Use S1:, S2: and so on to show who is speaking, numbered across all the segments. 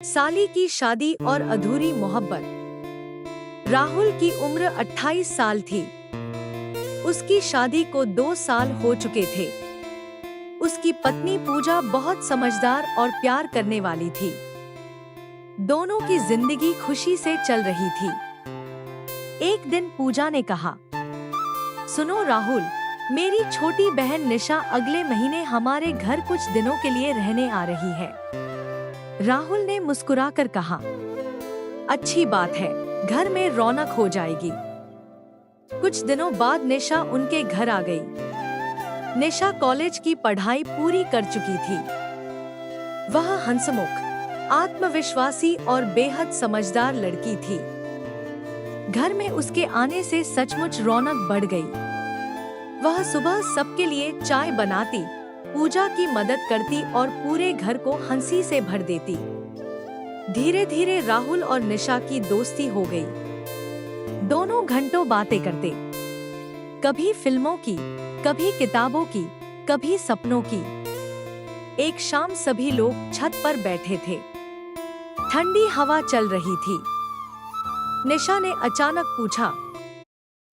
S1: साली की शादी और अधूरी मोहब्बत। राहुल की उम्र 28 साल थी। उसकी शादी को 2 साल हो चुके थे। उसकी पत्नी पूजा बहुत समझदार और प्यार करने वाली थी। दोनों की जिंदगी खुशी से चल रही थी। एक दिन पूजा ने कहा, सुनो राहुल, मेरी छोटी बहन निशा अगले महीने हमारे घर कुछ दिनों के लिए रहने आ रही है। राहुल ने मुस्कुराकर कहा, अच्छी बात है, घर में रौनक हो जाएगी। कुछ दिनों बाद निशा उनके घर आ गई। निशा कॉलेज की पढ़ाई पूरी कर चुकी थी। वह हंसमुख, आत्मविश्वासी और बेहद समझदार लड़की थी। घर में उसके आने से सचमुच रौनक बढ़ गई। वह सुबह सबके लिए चाय बनाती, पूजा की मदद करती और पूरे घर को हंसी से भर देती। धीरे धीरे राहुल और निशा की दोस्ती हो गई। दोनों घंटों बातें करते, कभी फिल्मों की, कभी किताबों की, कभी सपनों की। एक शाम सभी लोग छत पर बैठे थे। ठंडी हवा चल रही थी। निशा ने अचानक पूछा,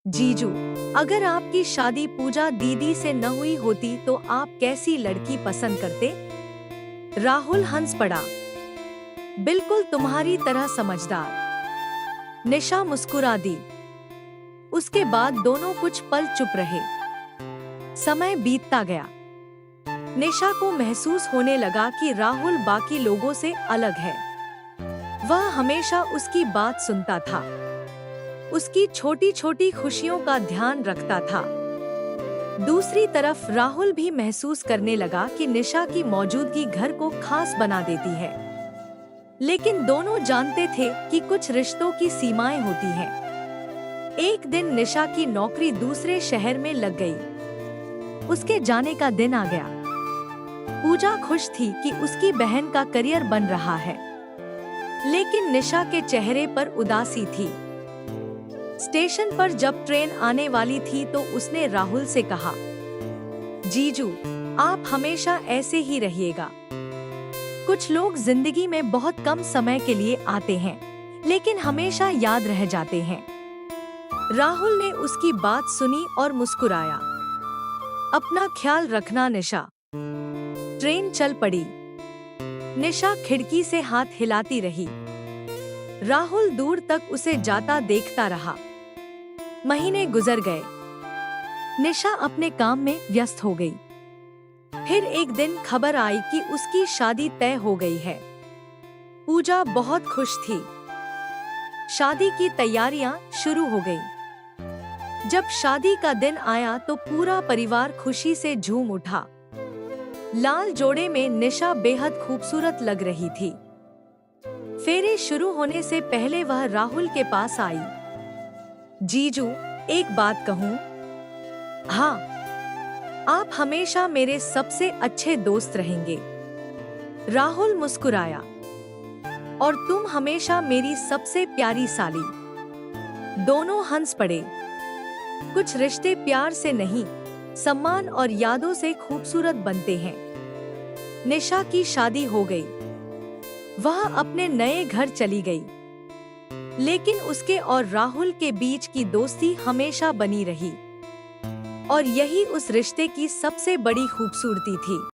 S1: जीजू, अगर आपकी शादी पूजा दीदी से न हुई होती तो आप कैसी लड़की पसंद करते? राहुल हंस पड़ा, बिल्कुल तुम्हारी तरह समझदार। निशा मुस्कुरा दी। उसके बाद दोनों कुछ पल चुप रहे। समय बीतता गया। निशा को महसूस होने लगा कि राहुल बाकी लोगों से अलग है। वह हमेशा उसकी बात सुनता था, उसकी छोटी छोटी खुशियों का ध्यान रखता था। दूसरी तरफ राहुल भी महसूस करने लगा कि निशा की मौजूदगी घर को खास बना देती है। लेकिन दोनों जानते थे कि कुछ रिश्तों की सीमाएं होती हैं। एक दिन निशा की नौकरी दूसरे शहर में लग गई। उसके जाने का दिन आ गया। पूजा खुश थी कि उसकी बहन का करियर बन रहा है, लेकिन निशा के चेहरे पर उदासी थी। स्टेशन पर जब ट्रेन आने वाली थी तो उसने राहुल से कहा, जीजू, आप हमेशा ऐसे ही रहिएगा। कुछ लोग जिंदगी में बहुत कम समय के लिए आते हैं, लेकिन हमेशा याद रह जाते हैं। राहुल ने उसकी बात सुनी और मुस्कुराया। अपना ख्याल रखना निशा। ट्रेन चल पड़ी। निशा खिड़की से हाथ हिलाती रही। राहुल दूर तक उसे जाता देखता रहा। महीने गुजर गए। निशा अपने काम में व्यस्त हो गई। फिर एक दिन खबर आई कि उसकी शादी तय हो गई है। पूजा बहुत खुश थी। शादी की तैयारियां शुरू हो गई। जब शादी का दिन आया तो पूरा परिवार खुशी से झूम उठा। लाल जोड़े में निशा बेहद खूबसूरत लग रही थी। फेरे शुरू होने से पहले वह राहुल के पास आई। जीजू, एक बात कहूं? हाँ, आप हमेशा मेरे सबसे अच्छे दोस्त रहेंगे। राहुल मुस्कुराया। और तुम हमेशा मेरी सबसे प्यारी साली। दोनों हंस पड़े। कुछ रिश्ते प्यार से नहीं, सम्मान और यादों से खूबसूरत बनते हैं। निशा की शादी हो गई। वह अपने नए घर चली गई, लेकिन उसके और राहुल के बीच की दोस्ती हमेशा बनी रही। और यही उस रिश्ते की सबसे बड़ी खूबसूरती थी।